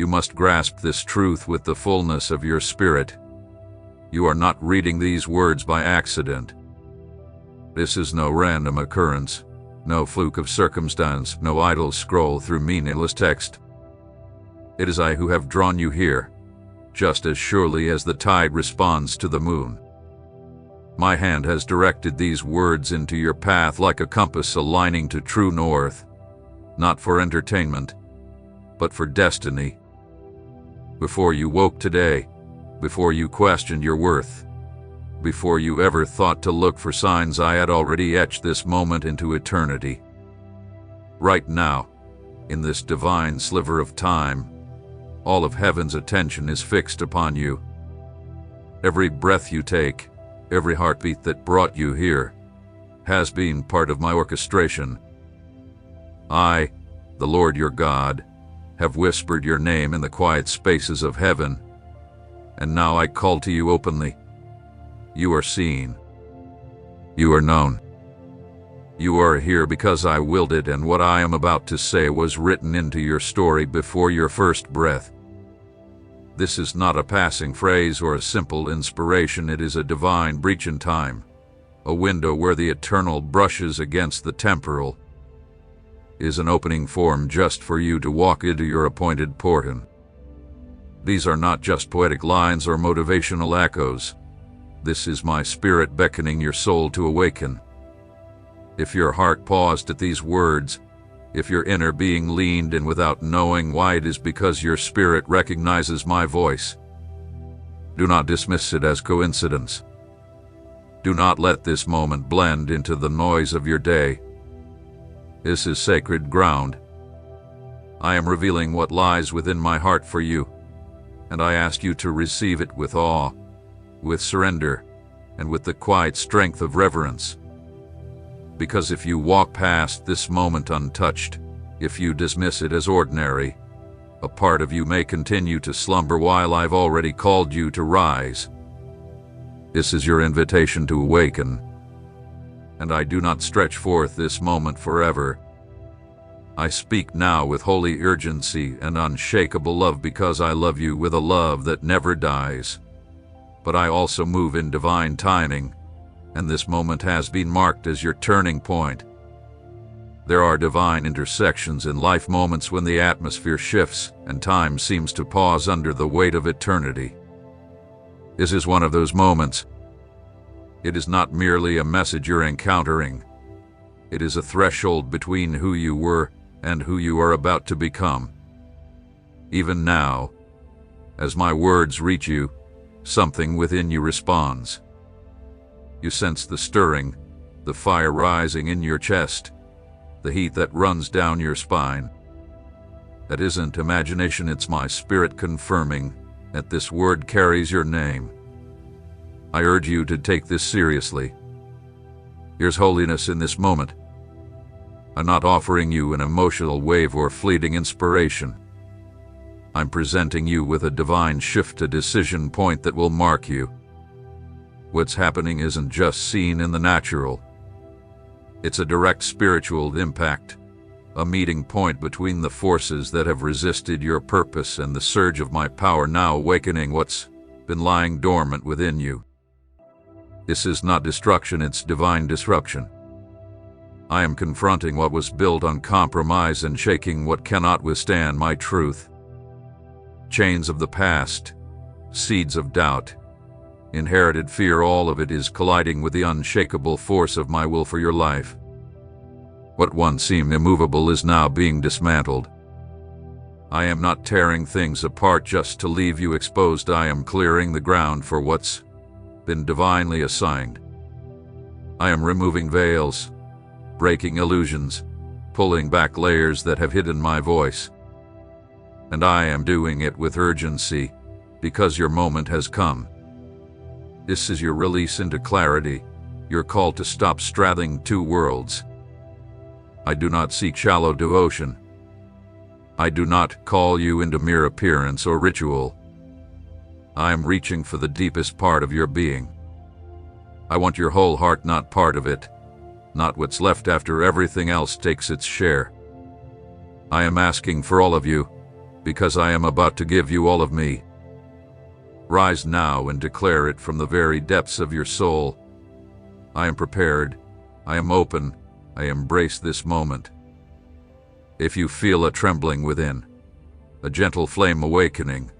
You must grasp this truth with the fullness of your spirit. You are not reading these words by accident. This is no random occurrence, no fluke of circumstance, no idle scroll through meaningless text. It is I who have drawn you here, just as surely as the tide responds to the moon. My hand has directed these words into your path like a compass aligning to true north, not for entertainment, but for destiny. Before you woke today, before you questioned your worth, before you ever thought to look for signs, I had already etched this moment into eternity. Right now, in this divine sliver of time, all of heaven's attention is fixed upon you. Every breath you take, every heartbeat that brought you here, has been part of my orchestration. I, the Lord your God, have whispered your name in the quiet spaces of heaven, and now I call to you openly. You are seen. You are known. You are here because I willed it, and what I am about to say was written into your story before your first breath. This is not a passing phrase or a simple inspiration. It is a divine breach in time, a window where the eternal brushes against the temporal. Is an opening form just for you to walk into your appointed portion. These are not just poetic lines or motivational echoes. This is my spirit beckoning your soul to awaken. If your heart paused at these words, if your inner being leaned in without knowing why, it is because your spirit recognizes my voice. Do not dismiss it as coincidence. Do not let this moment blend into the noise of your day. This is sacred ground. I am revealing what lies within my heart for you, and I ask you to receive it with awe, with surrender, and with the quiet strength of reverence. Because if you walk past this moment untouched, if you dismiss it as ordinary, a part of you may continue to slumber while I've already called you to rise. This is your invitation to awaken, and I do not stretch forth this moment forever. I speak now with holy urgency and unshakable love because I love you with a love that never dies. But I also move in divine timing, and this moment has been marked as your turning point. There are divine intersections in life, moments when the atmosphere shifts and time seems to pause under the weight of eternity. This is one of those moments. It is not merely a message you're encountering. It is a threshold between who you were and who you are about to become. Even now, as my words reach you, something within you responds. You sense the stirring, the fire rising in your chest, the heat that runs down your spine. That isn't imagination, it's my spirit confirming that this word carries your name. I urge you to take this seriously. Here's holiness in this moment. I'm not offering you an emotional wave or fleeting inspiration. I'm presenting you with a divine shift, a decision point that will mark you. What's happening isn't just seen in the natural. It's a direct spiritual impact, a meeting point between the forces that have resisted your purpose and the surge of my power now awakening what's been lying dormant within you. This is not destruction, it's divine disruption. I am confronting what was built on compromise and shaking what cannot withstand my truth. Chains of the past, seeds of doubt, inherited fear, all of it is colliding with the unshakable force of my will for your life. What once seemed immovable is now being dismantled. I am not tearing things apart just to leave you exposed. I am clearing the ground for what's been divinely assigned. I am removing veils, breaking illusions, pulling back layers that have hidden my voice. And I am doing it with urgency, because your moment has come. This is your release into clarity, your call to stop straddling two worlds. I do not seek shallow devotion. I do not call you into mere appearance or ritual. I am reaching for the deepest part of your being. I want your whole heart, not part of it, not what's left after everything else takes its share. I am asking for all of you, because I am about to give you all of me. Rise now and declare it from the very depths of your soul. I am prepared. I am open. I embrace this moment. If you feel a trembling within, a gentle flame awakening,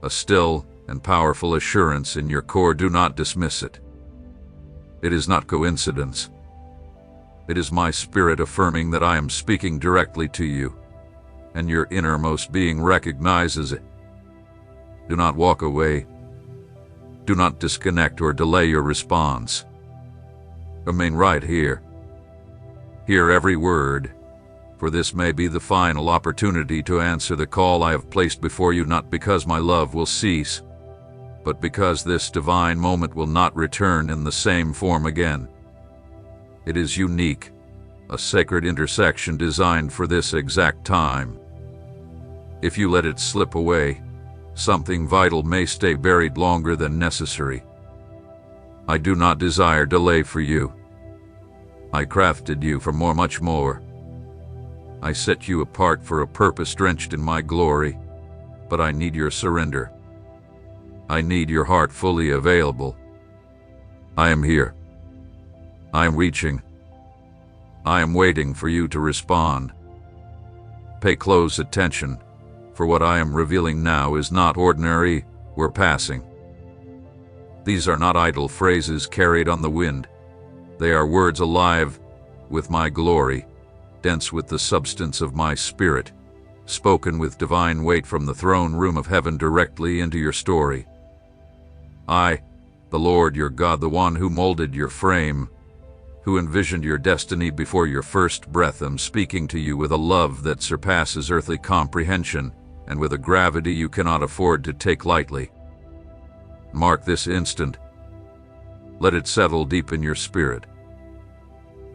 a still and powerful assurance in your core, do not dismiss it. It is not coincidence. It is my spirit affirming that I am speaking directly to you, and your innermost being recognizes it. Do not walk away. Do not disconnect or delay your response. Remain right here. Hear every word, for this may be the final opportunity to answer the call I have placed before you, not because my love will cease, but because this divine moment will not return in the same form again. It is unique, a sacred intersection designed for this exact time. If you let it slip away, something vital may stay buried longer than necessary. I do not desire delay for you. I crafted you for much more. I set you apart for a purpose drenched in my glory, but I need your surrender. I need your heart fully available. I am here. I am reaching. I am waiting for you to respond. Pay close attention, for what I am revealing now is not ordinary or passing. These are not idle phrases carried on the wind. They are words alive with my glory, dense with the substance of my spirit, spoken with divine weight from the throne room of heaven directly into your story. I, the Lord your God, the one who molded your frame, who envisioned your destiny before your first breath, am speaking to you with a love that surpasses earthly comprehension and with a gravity you cannot afford to take lightly. Mark this instant. Let it settle deep in your spirit.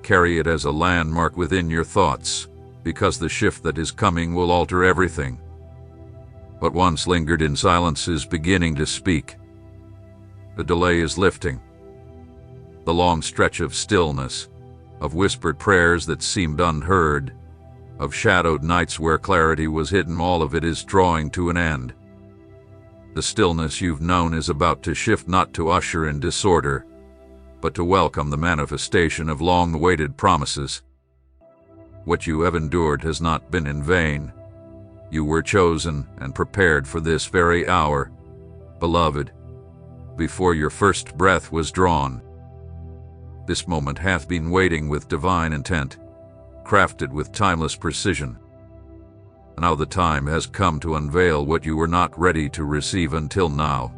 Carry it as a landmark within your thoughts, because the shift that is coming will alter everything. What once lingered in silence is beginning to speak. The delay is lifting. The long stretch of stillness, of whispered prayers that seemed unheard, of shadowed nights where clarity was hidden, all of it is drawing to an end. The stillness you've known is about to shift, not to usher in disorder, but to welcome the manifestation of long-awaited promises. What you have endured has not been in vain. You were chosen and prepared for this very hour, beloved, before your first breath was drawn. This moment hath been waiting with divine intent, crafted with timeless precision. Now the time has come to unveil what you were not ready to receive until now.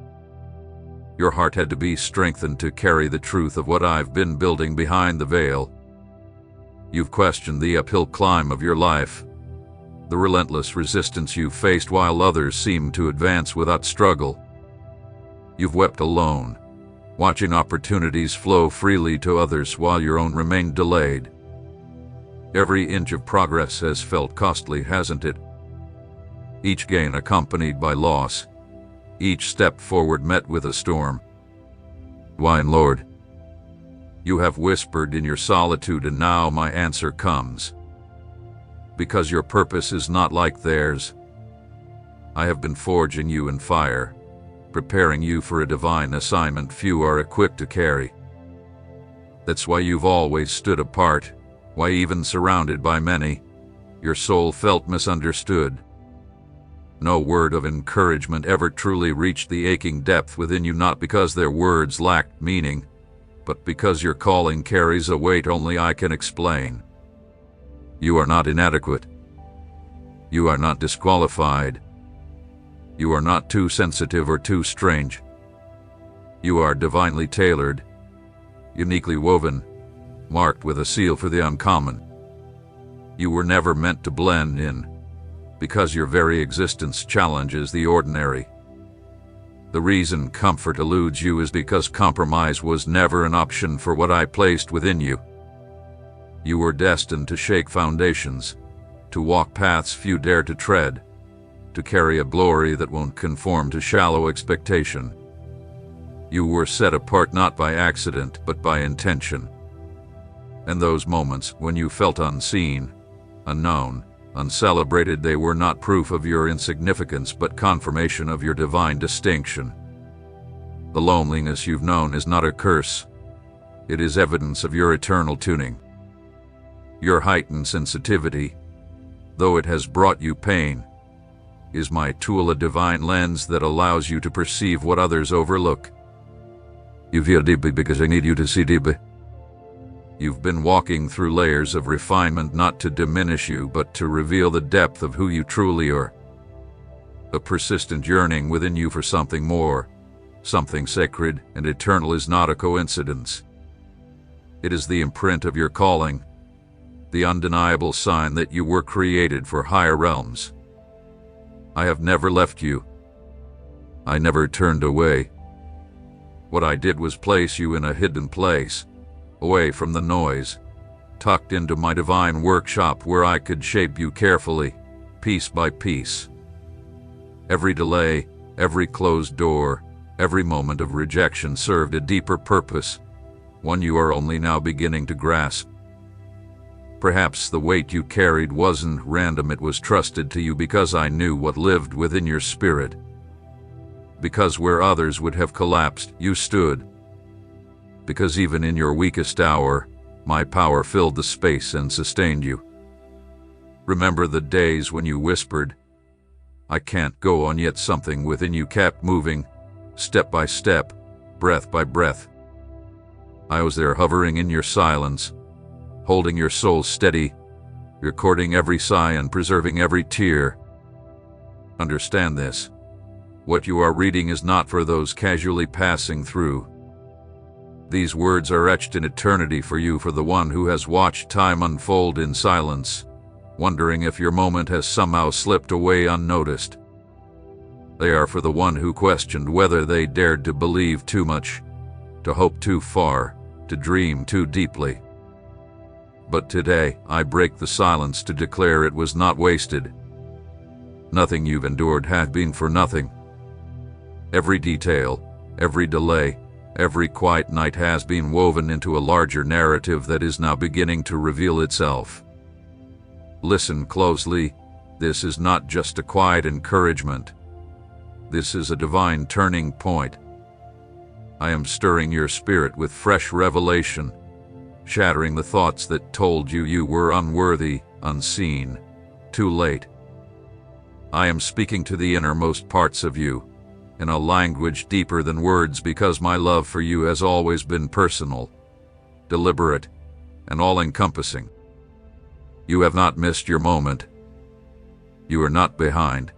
Your heart had to be strengthened to carry the truth of what I've been building behind the veil. You've questioned the uphill climb of your life, the relentless resistance you faced while others seemed to advance without struggle. You've wept alone, watching opportunities flow freely to others while your own remained delayed. Every inch of progress has felt costly, hasn't it? Each gain accompanied by loss, each step forward met with a storm. Why, Lord, you have whispered in your solitude, and now my answer comes. Because your purpose is not like theirs. I have been forging you in fire, preparing you for a divine assignment few are equipped to carry. That's why you've always stood apart, why even surrounded by many, your soul felt misunderstood. No word of encouragement ever truly reached the aching depth within you, not because their words lacked meaning, but because your calling carries a weight only I can explain. You are not inadequate. You are not disqualified. You are not too sensitive or too strange. You are divinely tailored, uniquely woven, marked with a seal for the uncommon. You were never meant to blend in, because your very existence challenges the ordinary. The reason comfort eludes you is because compromise was never an option for what I placed within you. You were destined to shake foundations, to walk paths few dare to tread, to carry a glory that won't conform to shallow expectation. You were set apart not by accident but by intention. And those moments when you felt unseen, unknown, Uncelebrated, they were not proof of your insignificance, but confirmation of your divine distinction. The loneliness you've known is not a curse. It is evidence of your eternal tuning. Your heightened sensitivity, though it has brought you pain, is my tool, a divine lens that allows you to perceive what others overlook. You feel deeply because I need you to see deeply. You've been walking through layers of refinement, not to diminish you, but to reveal the depth of who you truly are. A persistent yearning within you for something more, something sacred and eternal, is not a coincidence. It is the imprint of your calling, the undeniable sign that you were created for higher realms. I have never left you. I never turned away. What I did was place you in a hidden place, away from the noise, tucked into my divine workshop where I could shape you carefully, piece by piece. Every delay, every closed door, every moment of rejection served a deeper purpose, one you are only now beginning to grasp. Perhaps the weight you carried wasn't random, it was trusted to you because I knew what lived within your spirit. Because where others would have collapsed, you stood. Because even in your weakest hour, my power filled the space and sustained you. Remember the days when you whispered, "I can't go on," yet something within you kept moving, step by step, breath by breath. I was there, hovering in your silence, holding your soul steady, recording every sigh and preserving every tear. Understand this. What you are reading is not for those casually passing through. These words are etched in eternity for you, for the one who has watched time unfold in silence, wondering if your moment has somehow slipped away unnoticed. They are for the one who questioned whether they dared to believe too much, to hope too far, to dream too deeply. But today, I break the silence to declare it was not wasted. Nothing you've endured has been for nothing. Every detail, every delay, every quiet night has been woven into a larger narrative that is now beginning to reveal itself. Listen closely. This is not just a quiet encouragement. This is a divine turning point. I am stirring your spirit with fresh revelation, shattering the thoughts that told you you were unworthy, unseen, too late. I am speaking to the innermost parts of you, in a language deeper than words, because my love for you has always been personal, deliberate, and all-encompassing. You have not missed your moment. You are not behind.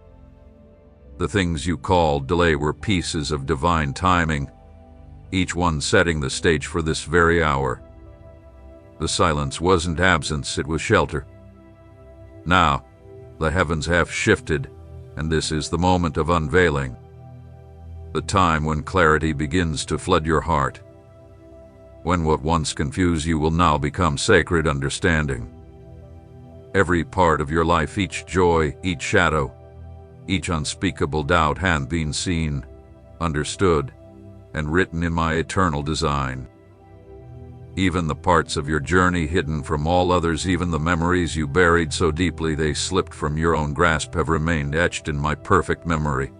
The things you called delay were pieces of divine timing, each one setting the stage for this very hour. The silence wasn't absence, it was shelter. Now, the heavens have shifted, and this is the moment of unveiling. The time when clarity begins to flood your heart. When what once confused you will now become sacred understanding. Every part of your life, each joy, each shadow, each unspeakable doubt had been seen, understood, and written in my eternal design. Even the parts of your journey hidden from all others, even the memories you buried so deeply they slipped from your own grasp, have remained etched in my perfect memory.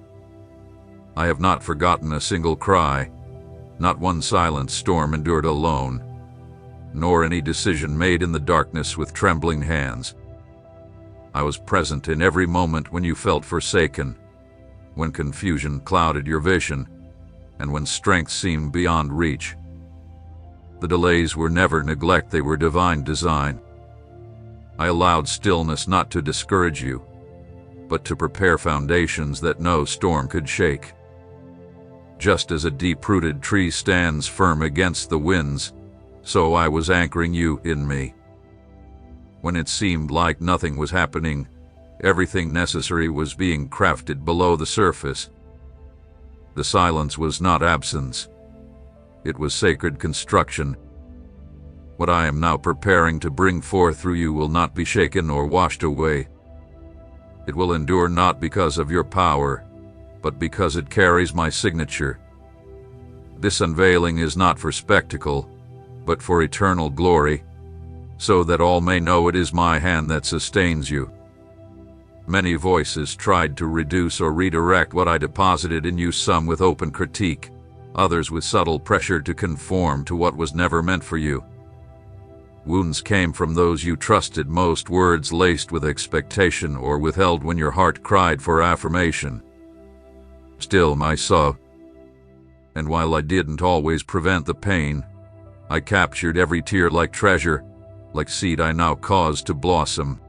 I have not forgotten a single cry, not one silent storm endured alone, nor any decision made in the darkness with trembling hands. I was present in every moment when you felt forsaken, when confusion clouded your vision, and when strength seemed beyond reach. The delays were never neglect, they were divine design. I allowed stillness not to discourage you, but to prepare foundations that no storm could shake. Just as a deep-rooted tree stands firm against the winds, so I was anchoring you in me. When it seemed like nothing was happening, everything necessary was being crafted below the surface. The silence was not absence. It was sacred construction. What I am now preparing to bring forth through you will not be shaken or washed away. It will endure not because of your power, but because it carries my signature. This unveiling is not for spectacle, but for eternal glory, so that all may know it is my hand that sustains you. Many voices tried to reduce or redirect what I deposited in you, some with open critique, others with subtle pressure to conform to what was never meant for you. Wounds came from those you trusted most, words laced with expectation or withheld when your heart cried for affirmation. Still, I saw, and while I didn't always prevent the pain, I captured every tear like treasure, like seed I now cause to blossom.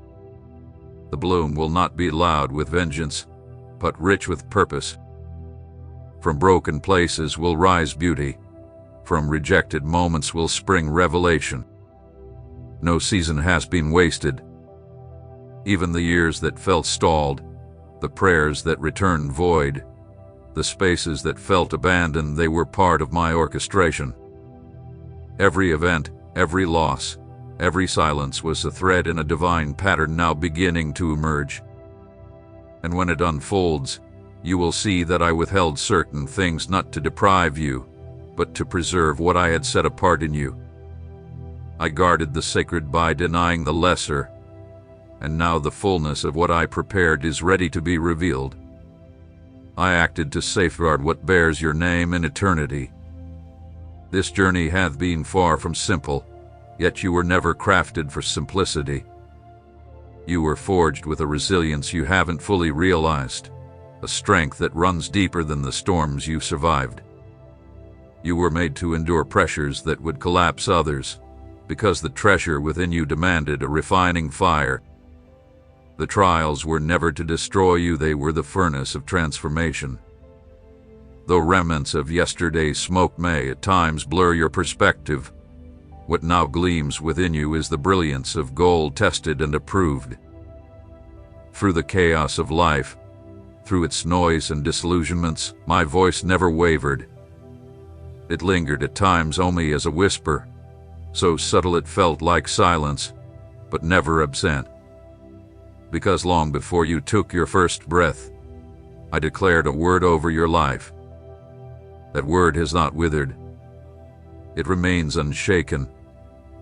The bloom will not be loud with vengeance, but rich with purpose. From broken places will rise beauty. From rejected moments will spring revelation. No season has been wasted. Even the years that felt stalled, the prayers that returned void, the spaces that felt abandoned, they were part of my orchestration. Every event, every loss, every silence was a thread in a divine pattern now beginning to emerge. And when it unfolds, you will see that I withheld certain things not to deprive you, but to preserve what I had set apart in you. I guarded the sacred by denying the lesser, and now the fullness of what I prepared is ready to be revealed. I acted to safeguard what bears your name in eternity. This journey hath been far from simple, yet you were never crafted for simplicity. You were forged with a resilience you haven't fully realized, a strength that runs deeper than the storms you survived. You were made to endure pressures that would collapse others, because the treasure within you demanded a refining fire. The trials were never to destroy you, they were the furnace of transformation. Though remnants of yesterday's smoke may at times blur your perspective, what now gleams within you is the brilliance of gold tested and approved. Through the chaos of life, through its noise and disillusionments, my voice never wavered. It lingered at times only as a whisper, so subtle it felt like silence, but never absent. Because long before you took your first breath, I declared a word over your life. That word has not withered. It remains unshaken,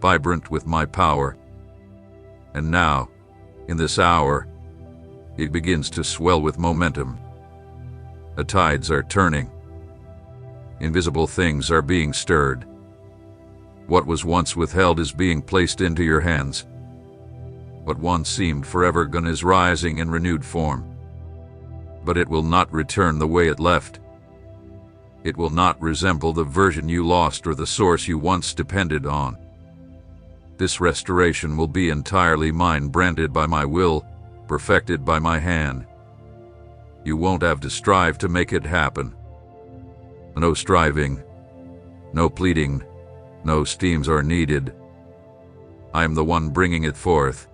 vibrant with my power. And now, in this hour, it begins to swell with momentum. The tides are turning. Invisible things are being stirred. What was once withheld is being placed into your hands. What once seemed forever gone is rising in renewed form. But it will not return the way it left. It will not resemble the version you lost or the source you once depended on. This restoration will be entirely mine, branded by my will, perfected by my hand. You won't have to strive to make it happen. No striving, no pleading, no steams are needed. I am the one bringing it forth.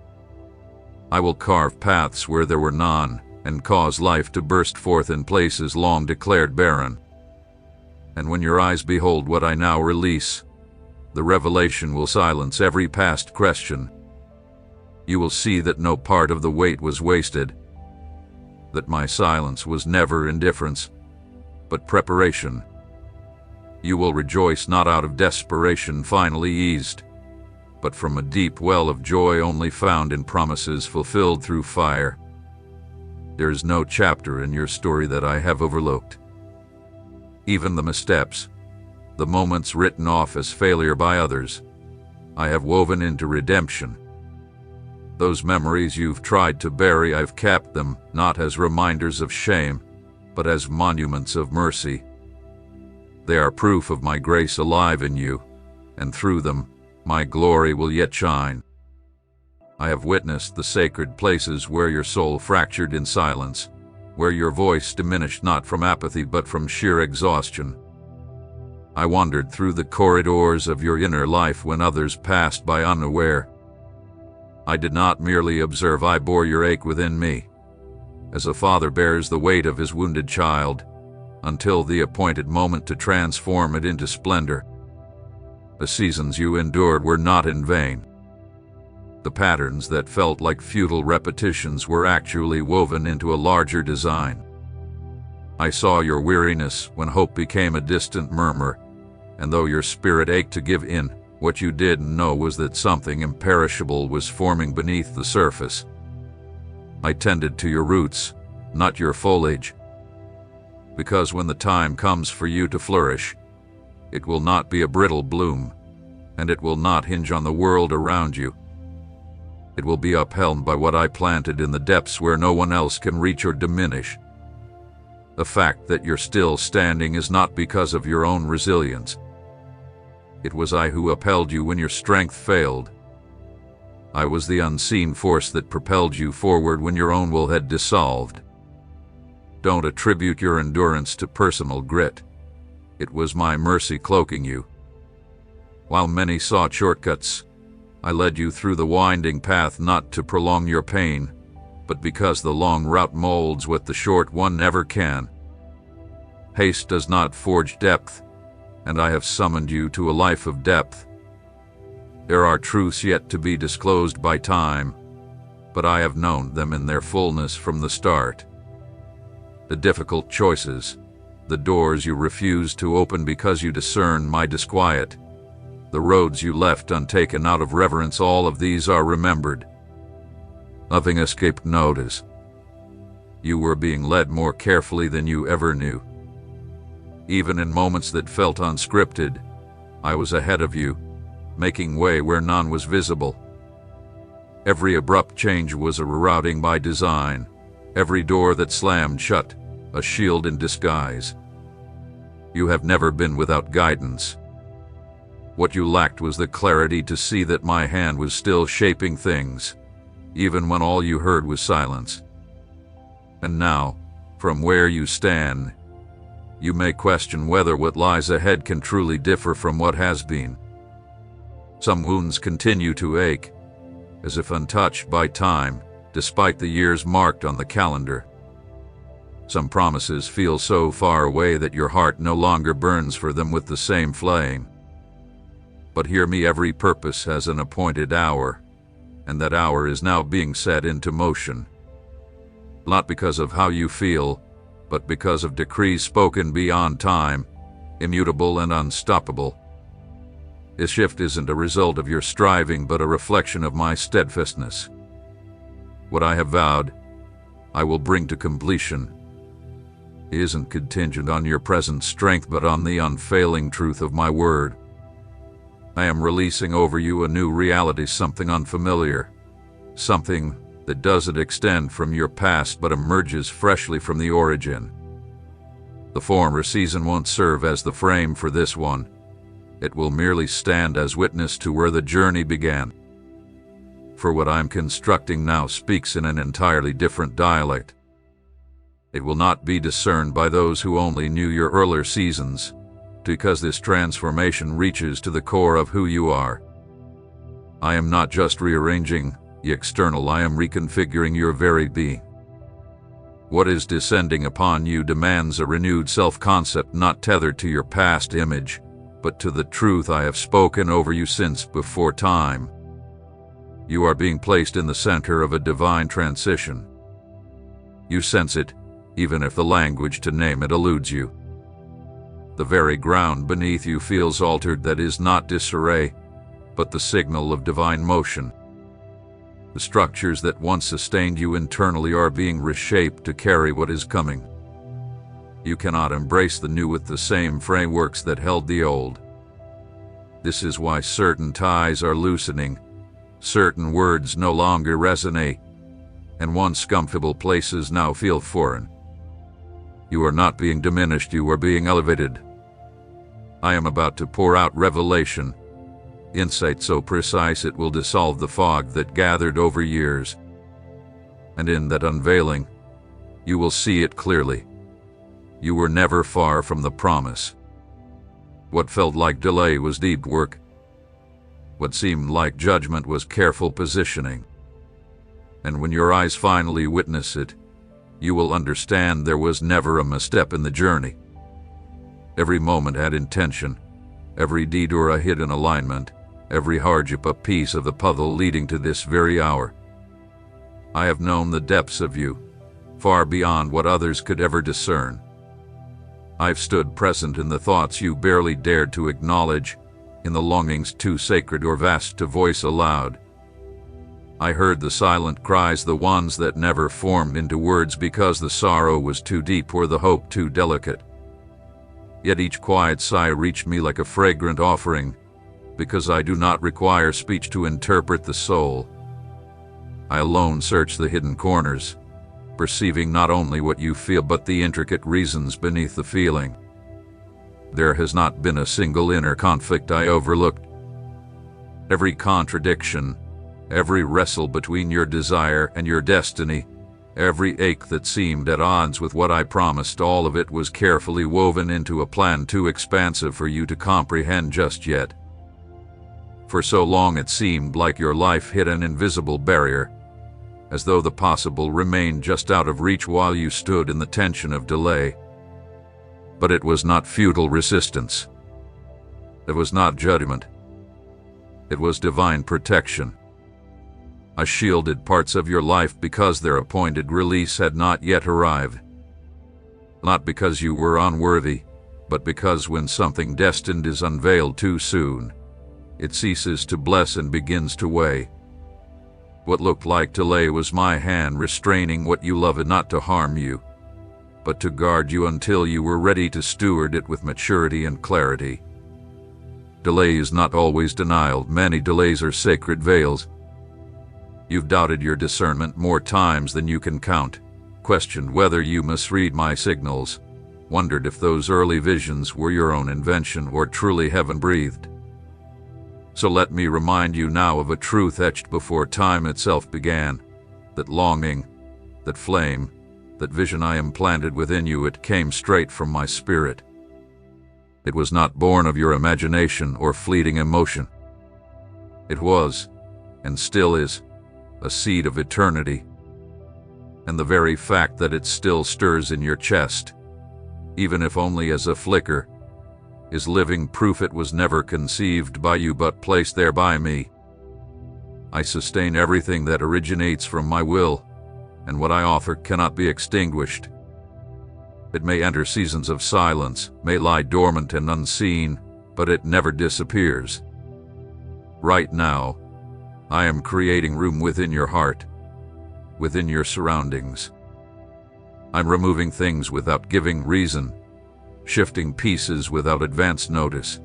I will carve paths where there were none, and cause life to burst forth in places long declared barren. And when your eyes behold what I now release, the revelation will silence every past question. You will see that no part of the weight was wasted, that my silence was never indifference, but preparation. You will rejoice not out of desperation finally eased, but from a deep well of joy only found in promises fulfilled through fire. There is no chapter in your story that I have overlooked. Even the missteps, the moments written off as failure by others, I have woven into redemption. Those memories you've tried to bury, I've kept them, not as reminders of shame, but as monuments of mercy. They are proof of my grace alive in you, and through them, my glory will yet shine. I have witnessed the sacred places where your soul fractured in silence, where your voice diminished not from apathy but from sheer exhaustion. I wandered through the corridors of your inner life when others passed by unaware. I did not merely observe, I bore your ache within me, as a father bears the weight of his wounded child, until the appointed moment to transform it into splendor. The seasons you endured were not in vain. The patterns that felt like futile repetitions were actually woven into a larger design. I saw your weariness when hope became a distant murmur, and though your spirit ached to give in, what you didn't know was that something imperishable was forming beneath the surface. I tended to your roots, not your foliage. Because when the time comes for you to flourish, it will not be a brittle bloom, and it will not hinge on the world around you. It will be upheld by what I planted in the depths where no one else can reach or diminish. The fact that you're still standing is not because of your own resilience. It was I who upheld you when your strength failed. I was the unseen force that propelled you forward when your own will had dissolved. Don't attribute your endurance to personal grit. It was my mercy cloaking you. While many sought shortcuts, I led you through the winding path not to prolong your pain, but because the long route molds what the short one never can. Haste does not forge depth, and I have summoned you to a life of depth. There are truths yet to be disclosed by time, but I have known them in their fullness from the start. The difficult choices, the doors you refuse to open because you discern my disquiet, the roads you left untaken out of reverence, all of these are remembered. Nothing escaped notice. You were being led more carefully than you ever knew. Even in moments that felt unscripted, I was ahead of you, making way where none was visible. Every abrupt change was a rerouting by design, every door that slammed shut, a shield in disguise. You have never been without guidance. What you lacked was the clarity to see that my hand was still shaping things, even when all you heard was silence. And now, from where you stand, you may question whether what lies ahead can truly differ from what has been. Some wounds continue to ache, as if untouched by time, despite the years marked on the calendar. Some promises feel so far away that your heart no longer burns for them with the same flame. But hear me, every purpose has an appointed hour, and that hour is now being set into motion. Not because of how you feel, but because of decrees spoken beyond time, immutable and unstoppable. This shift isn't a result of your striving, but a reflection of my steadfastness. What I have vowed, I will bring to completion. It isn't contingent on your present strength, but on the unfailing truth of my word. I am releasing over you a new reality, something unfamiliar, something that doesn't extend from your past but emerges freshly from the origin. The former season won't serve as the frame for this one. It will merely stand as witness to where the journey began. For what I'm constructing now speaks in an entirely different dialect. It will not be discerned by those who only knew your earlier seasons, because this transformation reaches to the core of who you are. I am not just rearranging the external, I am reconfiguring your very being. What is descending upon you demands a renewed self-concept not tethered to your past image, but to the truth I have spoken over you since before time. You are being placed in the center of a divine transition. You sense it, even if the language to name it eludes you. The very ground beneath you feels altered. That is not disarray, but the signal of divine motion. The structures that once sustained you internally are being reshaped to carry what is coming. You cannot embrace the new with the same frameworks that held the old. This is why certain ties are loosening, certain words no longer resonate, and once comfortable places now feel foreign. You are not being diminished, you are being elevated. I am about to pour out revelation, insight so precise it will dissolve the fog that gathered over years. And in that unveiling, you will see it clearly. You were never far from the promise. What felt like delay was deep work. What seemed like judgment was careful positioning. And when your eyes finally witness it, you will understand there was never a misstep in the journey. Every moment had intention, every detour a hidden alignment, every hardship a piece of the puzzle leading to this very hour. I have known the depths of you, far beyond what others could ever discern. I've stood present in the thoughts you barely dared to acknowledge, in the longings too sacred or vast to voice aloud. I heard the silent cries, the ones that never formed into words because the sorrow was too deep or the hope too delicate. Yet each quiet sigh reached me like a fragrant offering, because I do not require speech to interpret the soul. I alone search the hidden corners, perceiving not only what you feel but the intricate reasons beneath the feeling. There has not been a single inner conflict I overlooked. Every contradiction, every wrestle between your desire and your destiny, every ache that seemed at odds with what I promised, all of it was carefully woven into a plan too expansive for you to comprehend just yet. For so long it seemed like your life hit an invisible barrier, as though the possible remained just out of reach while you stood in the tension of delay. But it was not futile resistance. It was not judgment. It was divine protection. I shielded parts of your life because their appointed release had not yet arrived. Not because you were unworthy, but because when something destined is unveiled too soon, it ceases to bless and begins to weigh. What looked like delay was my hand restraining what you loved, not to harm you, but to guard you until you were ready to steward it with maturity and clarity. Delay is not always denial. Many delays are sacred veils. You've doubted your discernment more times than you can count, questioned whether you misread my signals, wondered if those early visions were your own invention or truly heaven-breathed. So let me remind you now of a truth etched before time itself began, that longing, that flame, that vision I implanted within you, it came straight from my spirit. It was not born of your imagination or fleeting emotion. It was, and still is, a seed of eternity. And the very fact that it still stirs in your chest, even if only as a flicker, is living proof it was never conceived by you but placed there by me. I sustain everything that originates from my will, and what I offer cannot be extinguished. It may enter seasons of silence, may lie dormant and unseen, but it never disappears. Right now, I am creating room within your heart, within your surroundings. I'm removing things without giving reason, shifting pieces without advance notice.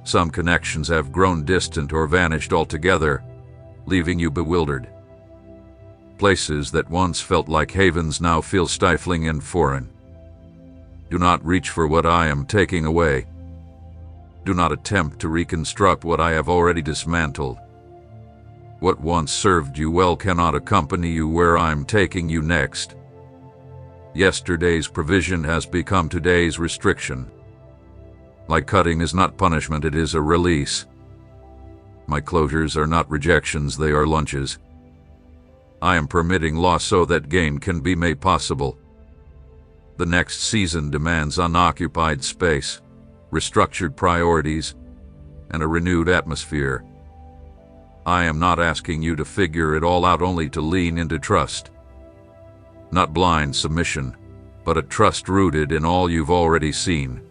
Some connections have grown distant or vanished altogether, leaving you bewildered. Places that once felt like havens now feel stifling and foreign. Do not reach for what I am taking away. Do not attempt to reconstruct what I have already dismantled. What once served you well cannot accompany you where I'm taking you next. Yesterday's provision has become today's restriction. My cutting is not punishment, it is a release. My closures are not rejections, they are lunches. I am permitting loss so that gain can be made possible. The next season demands unoccupied space, restructured priorities, and a renewed atmosphere. I am not asking you to figure it all out, only to lean into trust. Not blind submission, but a trust rooted in all you've already seen.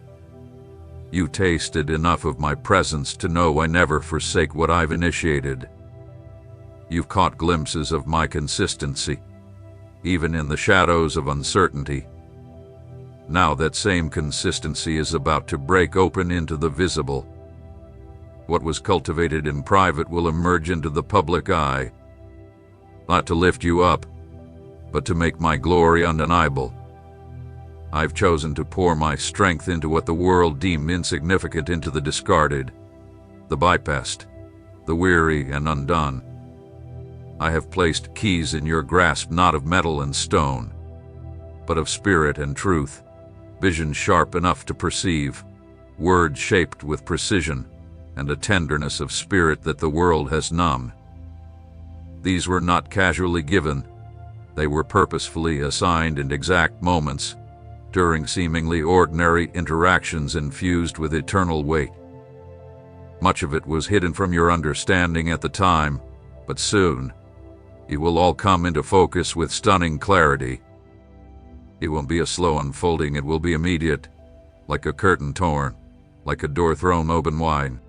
You tasted enough of my presence to know I never forsake what I've initiated. You've caught glimpses of my consistency, even in the shadows of uncertainty. Now that same consistency is about to break open into the visible. What was cultivated in private will emerge into the public eye, not to lift you up, but to make my glory undeniable. I've chosen to pour my strength into what the world deemed insignificant, into the discarded, the bypassed, the weary and undone. I have placed keys in your grasp, not of metal and stone, but of spirit and truth, vision sharp enough to perceive, words shaped with precision, and a tenderness of spirit that the world has numbed. These were not casually given. They were purposefully assigned in exact moments, during seemingly ordinary interactions infused with eternal weight. Much of it was hidden from your understanding at the time, but soon, it will all come into focus with stunning clarity. It won't be a slow unfolding, it will be immediate, like a curtain torn, like a door thrown open wide.